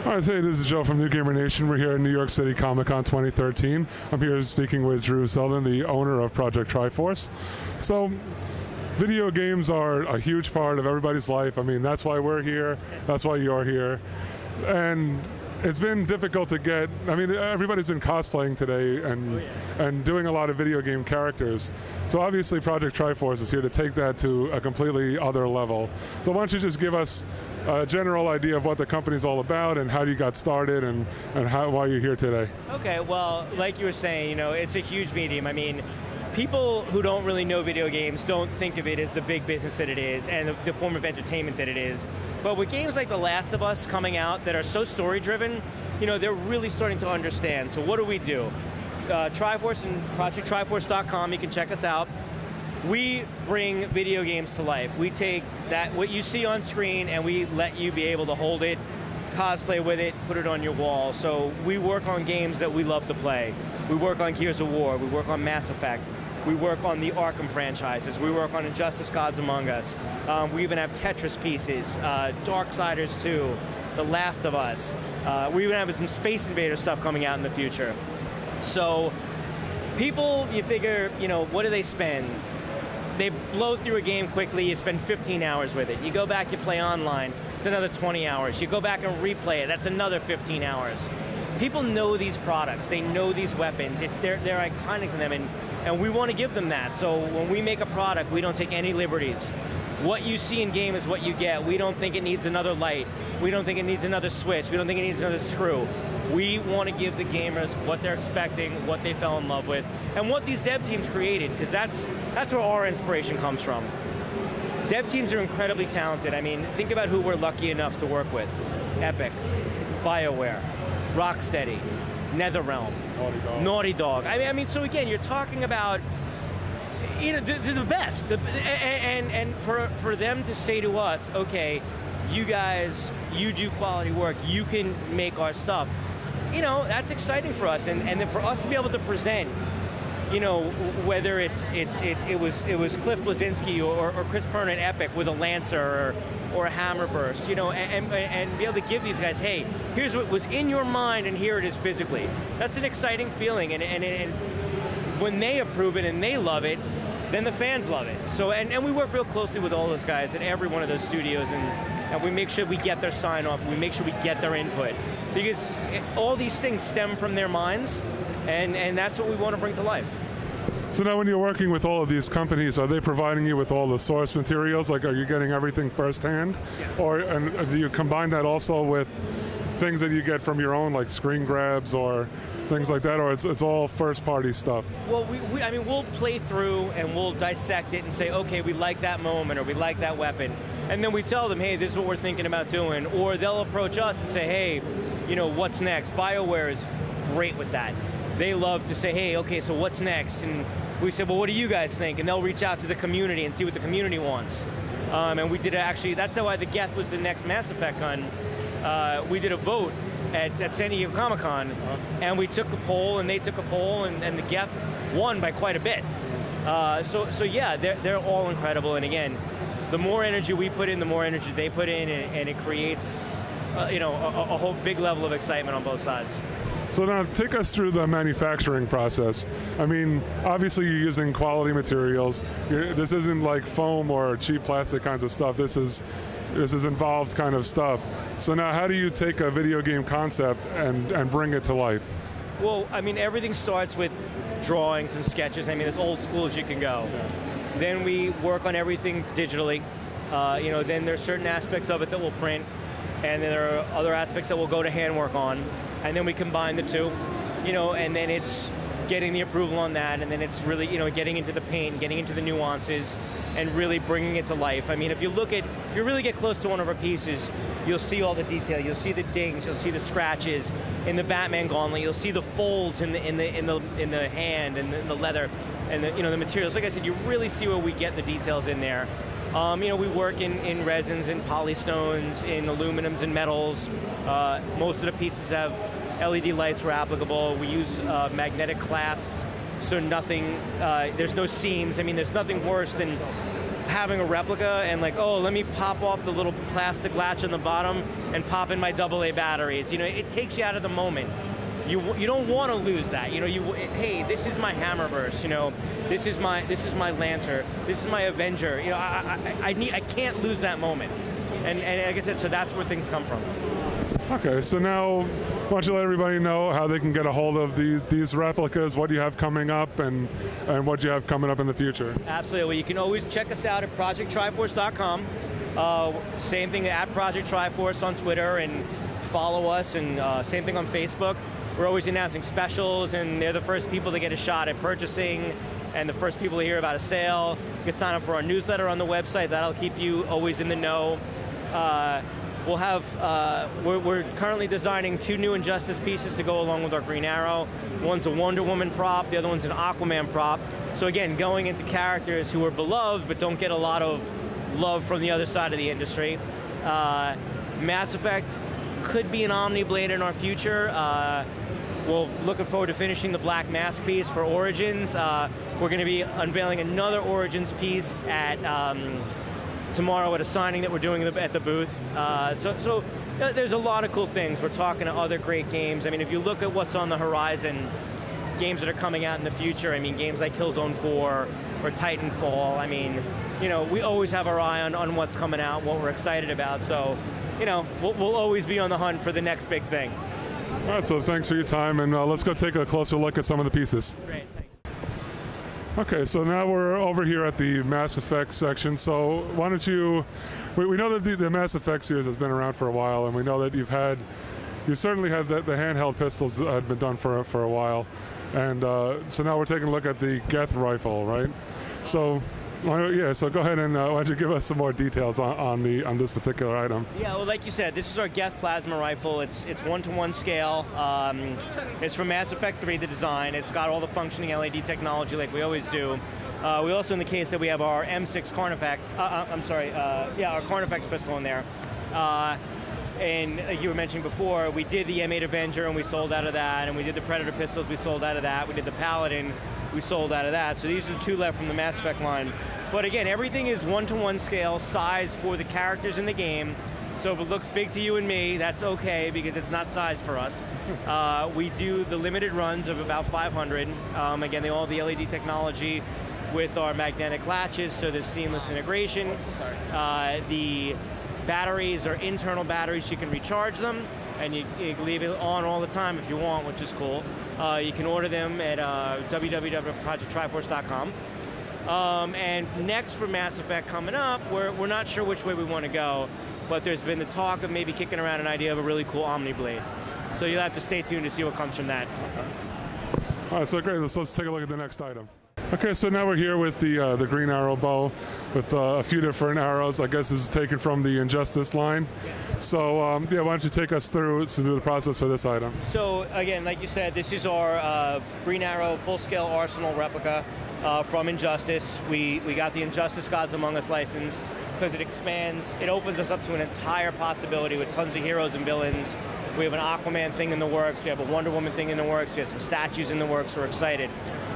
All right, hey, this is Joe from New Gamer Nation. We're here at New York City Comic-Con 2013. I'm here speaking with Drew Seldin, the owner of Project Triforce. So, video games are a huge part of everybody's life. I mean, that's why we're here. That's why you're here. And it's been difficult to get, I mean, everybody's been cosplaying today and doing a lot of video game characters. So obviously Project Triforce is here to take that to a completely other level. So why don't you just give us a general idea of what the company's all about and how you got started and why you're here today. Okay, well, like you were saying, you know, it's a huge medium. I mean, people who don't really know video games don't think of it as the big business that it is and the form of entertainment that it is. But with games like The Last of Us coming out that are so story-driven, you know, they're really starting to understand. So what do? Triforce and ProjectTriforce.com, you can check us out. We bring video games to life. We take that, what you see on screen, and we let you be able to hold it, cosplay with it, put it on your wall. So we work on games that we love to play. We work on Gears of War, we work on Mass Effect, we work on the Arkham franchises, we work on Injustice Gods Among Us. We even have Tetris pieces, Darksiders 2, The Last of Us. We even have some Space Invader stuff coming out in the future. So people, you figure, you know, what do they spend? They blow through a game quickly, you spend 15 hours with it. You go back, you play online, it's another 20 hours. You go back and replay it, that's another 15 hours. People know these products, they know these weapons, they're iconic to them, and we want to give them that. So when we make a product, we don't take any liberties. What you see in game is what you get. We don't think it needs another light. We don't think it needs another switch. We don't think it needs another screw. We want to give the gamers what they're expecting, what they fell in love with, and what these dev teams created, because that's where our inspiration comes from. Dev teams are incredibly talented. I mean, think about who we're lucky enough to work with. Epic, BioWare, Rocksteady, NetherRealm, Naughty Dog. I mean, so again, you're talking about, you know, the best. And for them to say to us, okay, you guys, you do quality work, you can make our stuff. You know, that's exciting for us, and then for us to be able to present, you know, whether it was Cliff Bleszinski or Chris Perna at Epic with a Lancer or a Hammerburst, you know, and be able to give these guys, hey, here's what was in your mind and here it is physically. That's an exciting feeling, and when they approve it and they love it, then the fans love it. So, and we work real closely with all those guys at every one of those studios, and we make sure we get their sign off, we make sure we get their input, because all these things stem from their minds, and that's what we want to bring to life. So now when you're working with all of these companies, are they providing you with all the source materials? Like, are you getting everything firsthand? Yes. And do you combine that also with things that you get from your own, like screen grabs or things like that, or it's all first-party stuff? Well, I mean, we'll play through and we'll dissect it and say, okay, we like that moment or we like that weapon. And then we tell them, hey, this is what we're thinking about doing. Or they'll approach us and say, hey, you know, what's next? BioWare is great with that. They love to say, hey, okay, so what's next? And we say, well, what do you guys think? And they'll reach out to the community and see what the community wants. And we did actually, that's why the Geth was the next Mass Effect gun. We did a vote at San Diego Comic-Con, and we took a poll, and they took a poll, and the Geth won by quite a bit. So yeah, they're all incredible, and again, the more energy we put in, the more energy they put in, and it creates you know, a whole big level of excitement on both sides. So now take us through the manufacturing process. I mean, obviously you're using quality materials. This isn't like foam or cheap plastic kinds of stuff. This is involved kind of stuff. So now how do you take a video game concept and bring it to life? Well, I mean, everything starts with drawings and sketches. I mean, as old school as you can go. Yeah. Then we work on everything digitally. You know, then there's certain aspects of it that we'll print, and then there are other aspects that we'll go to handwork on, and then we combine the two, you know, and then it's getting the approval on that, and then it's really, you know, getting into the paint, getting into the nuances, and really bringing it to life. I mean, if you really get close to one of our pieces, you'll see all the detail. You'll see the dings. You'll see the scratches in the Batman gauntlet. You'll see the folds in the hand and the leather, and the, you know, the materials. Like I said, you really see where we get the details in there. You know, we work in resins, in polystones, in aluminums and metals. Most of the pieces have LED lights where applicable. We use magnetic clasps, so nothing, there's no seams. I mean, there's nothing worse than having a replica and like, oh, let me pop off the little plastic latch on the bottom and pop in my AA batteries. You know, it takes you out of the moment. You don't want to lose that. You know, hey, this is my Hammerburst. You know, this is my Lancer. This is my Avenger. You know, I can't lose that moment. And like I said, so that's where things come from. Okay, so now why don't you let everybody know how they can get a hold of these replicas, what you have coming up, and what you have coming up in the future. Absolutely. Well, you can always check us out at projecttriforce.com. Same thing at Project Triforce on Twitter, and follow us, and same thing on Facebook. We're always announcing specials, and they're the first people to get a shot at purchasing, and the first people to hear about a sale. You can sign up for our newsletter on the website. That'll keep you always in the know. We'll have, we're currently designing 2 new Injustice pieces to go along with our Green Arrow. One's a Wonder Woman prop, the other one's an Aquaman prop. So again, going into characters who are beloved but don't get a lot of love from the other side of the industry. Mass Effect could be an Omniblade in our future. We're looking forward to finishing the Black Mask piece for Origins. We're going to be unveiling another Origins piece at tomorrow at a signing that we're doing at the booth. So there's a lot of cool things. We're talking to other great games. I mean, if you look at what's on the horizon, games that are coming out in the future, I mean, games like Killzone 4 or Titanfall, I mean, you know, we always have our eye on what's coming out, what we're excited about. So, you know, we'll always be on the hunt for the next big thing. All right, so thanks for your time, and let's go take a closer look at some of the pieces. Great, thanks. Okay, so now we're over here at the Mass Effect section. So why don't you, we know that the Mass Effect series has been around for a while, and we know that you certainly had the handheld pistols that had been done for a while. And so now we're taking a look at the Geth rifle, right? So, yeah, so go ahead and why don't you give us some more details on this particular item? Yeah, well, like you said, this is our Geth plasma rifle. It's 1-to-1 scale. It's from Mass Effect 3, the design. It's got all the functioning LED technology like we always do. We also, in the case that we have our M6 Carnifex, our Carnifex pistol in there. And like you were mentioning before, we did the M8 Avenger and we sold out of that, and we did the Predator pistols, we sold out of that, we did the Paladin, we sold out of that. So these are the 2 left from the Mass Effect line. But again, everything is 1-to-1 scale, size for the characters in the game. So if it looks big to you and me, that's okay, because it's not size for us. We do the limited runs of about 500. Again, they all have the LED technology with our magnetic latches, so there's seamless integration. The batteries are internal batteries, you can recharge them, and you can leave it on all the time if you want, which is cool. You can order them at www.projecttriforce.com. And next for Mass Effect coming up, we're not sure which way we want to go, but there's been the talk of maybe kicking around an idea of a really cool Omniblade. So you'll have to stay tuned to see what comes from that. All right, so great, let's take a look at the next item. Okay, so now we're here with the Green Arrow bow with a few different arrows. I guess this is taken from the Injustice line. Yes. So yeah, why don't you take us through the process for this item? So again, like you said, this is our Green Arrow full-scale arsenal replica from Injustice. We got the Injustice Gods Among Us license because it opens us up to an entire possibility with tons of heroes and villains. We have an Aquaman thing in the works, we have a Wonder Woman thing in the works, we have some statues in the works, we're excited.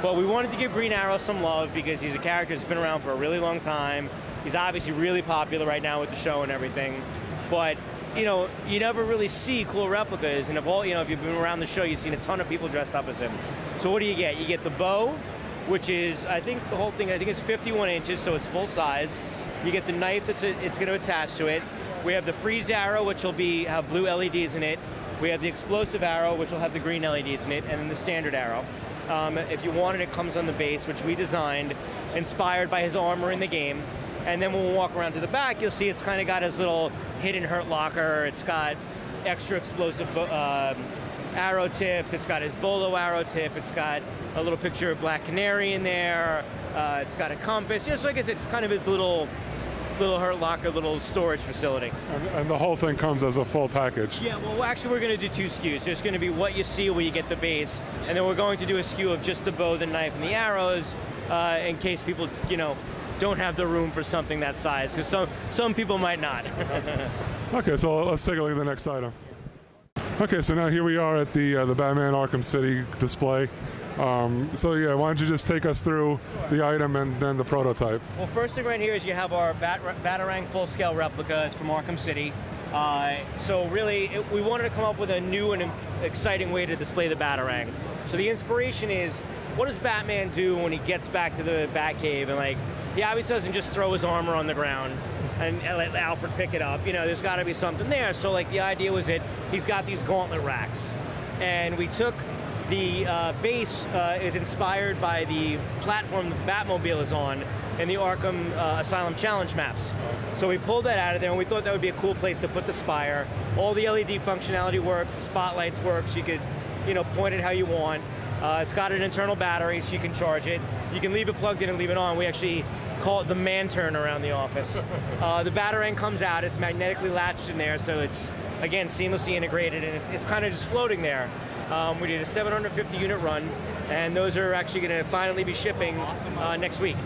But we wanted to give Green Arrow some love because he's a character that's been around for a really long time. He's obviously really popular right now with the show and everything. But, you know, you never really see cool replicas, and if you've been around the show, you've seen a ton of people dressed up as him. So what do you get? You get the bow, which is, I think the whole thing, I think it's 51 inches, so it's full size. You get the knife it's going to attach to it. We have the freeze arrow, which will have blue LEDs in it. We have the explosive arrow, which will have the green LEDs in it, and then the standard arrow. If you want it comes on the base, which we designed, inspired by his armor in the game. And then when we walk around to the back, you'll see it's kind of got his little hidden hurt locker. It's got extra explosive arrow tips. It's got his bolo arrow tip. It's got a little picture of Black Canary in there. It's got a compass. You know, so I guess it's kind of his little hurt locker, little storage facility. And the whole thing comes as a full package. Yeah, well, actually, we're going to do 2 SKUs. There's going to be what you see when you get the base, and then we're going to do a SKU of just the bow, the knife, and the arrows, in case people, don't have the room for something that size, because some people might not. Okay, so let's take a look at the next item. Okay, so now here we are at the Batman Arkham City display. So yeah, why don't you just take us through the item and then the prototype? Well, first thing right here is you have our Batarang full-scale replica. It's from Arkham City. So really, we wanted to come up with a new and exciting way to display the Batarang. So the inspiration is, what does Batman do when he gets back to the Batcave? And like, he obviously doesn't just throw his armor on the ground and let Alfred pick it up. You know, there's got to be something there. So like, the idea was that he's got these gauntlet racks, and we took the base is inspired by the platform that the Batmobile is on in the Arkham Asylum Challenge maps. So we pulled that out of there, and we thought that would be a cool place to put the spire. All the LED functionality works, the spotlights works. You could, you know, point it how you want. It's got an internal battery, so you can charge it. You can leave it plugged in and leave it on. We actually call it the man turn around the office. The Batarang comes out. It's magnetically latched in there, so it's, again, seamlessly integrated, and it's kind of just floating there. We did a 750 unit run, and those are actually going to finally be shipping next week.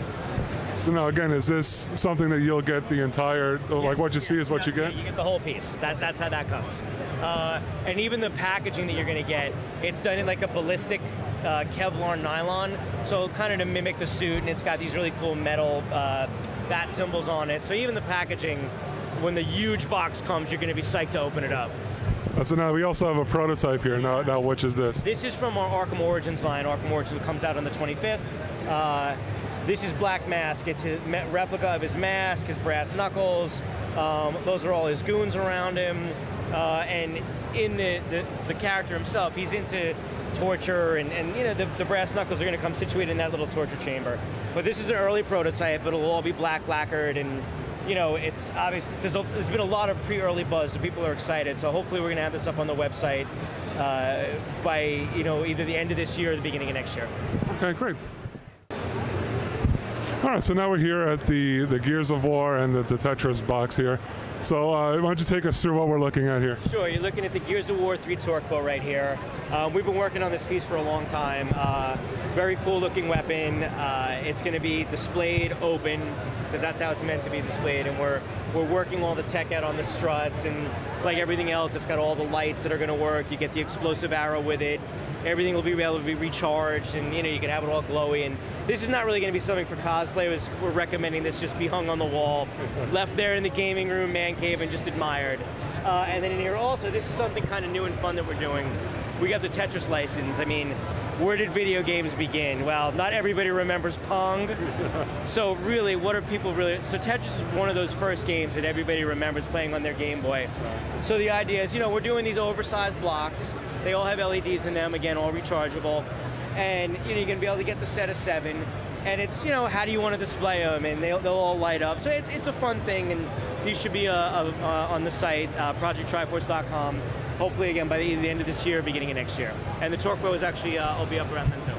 So now again, is this something that you'll get the entire, like what you see is what you get? You get the whole piece. That's how that comes. And even the packaging that you're going to get, it's done in like a ballistic Kevlar nylon, so kind of to mimic the suit, and it's got these really cool metal bat symbols on it. So even the packaging, when the huge box comes, you're going to be psyched to open it up. So now we also have a prototype here. Now which is this? This is from our Arkham Origins line. Arkham Origins comes out on the 25th. This is Black Mask. It's a replica of his mask, his brass knuckles. Those are all his goons around him. And in the character himself, he's into torture, and you know, the brass knuckles are going to come situated in that little torture chamber. But this is an early prototype. It'll all be black lacquered, and you know, it's obvious. There's been a lot of pre-early buzz, so people are excited. So hopefully we're going to have this up on the website by, you know, either the end of this year or the beginning of next year. Okay, great. All right, so now we're here at the Gears of War and the Tetris box here. So why don't you take us through what we're looking at here? Sure, you're looking at the Gears of War 3 torque bow right here. We've been working on this piece for a long time. Very cool looking weapon. It's going to be displayed open, because that's how it's meant to be displayed, and we're working all the tech out on the struts, and like everything else, it's got all the lights that are going to work. You get the explosive arrow with it. Everything will be able to be recharged, and you know, you can have it all glowy. And this is not really going to be something for cosplay. We're recommending this just be hung on the wall, left there in the gaming room, man cave, and just admired. And then in here also, this is something kind of new and fun that we're doing. We got the Tetris license. I mean, where did video games begin? Well, not everybody remembers Pong. So really, what are people really... So Tetris is one of those first games that everybody remembers playing on their Game Boy. So the idea is, you know, we're doing these oversized blocks. They all have LEDs in them, again, all rechargeable. And, you know, you're going to be able to get the set of 7. And it's, you know, how do you want to display them? And they'll all light up. So it's a fun thing, and these should be on the site, projecttriforce.com. Hopefully, again, by the end of this year, beginning of next year. And the torque bow is actually will be up around then, too.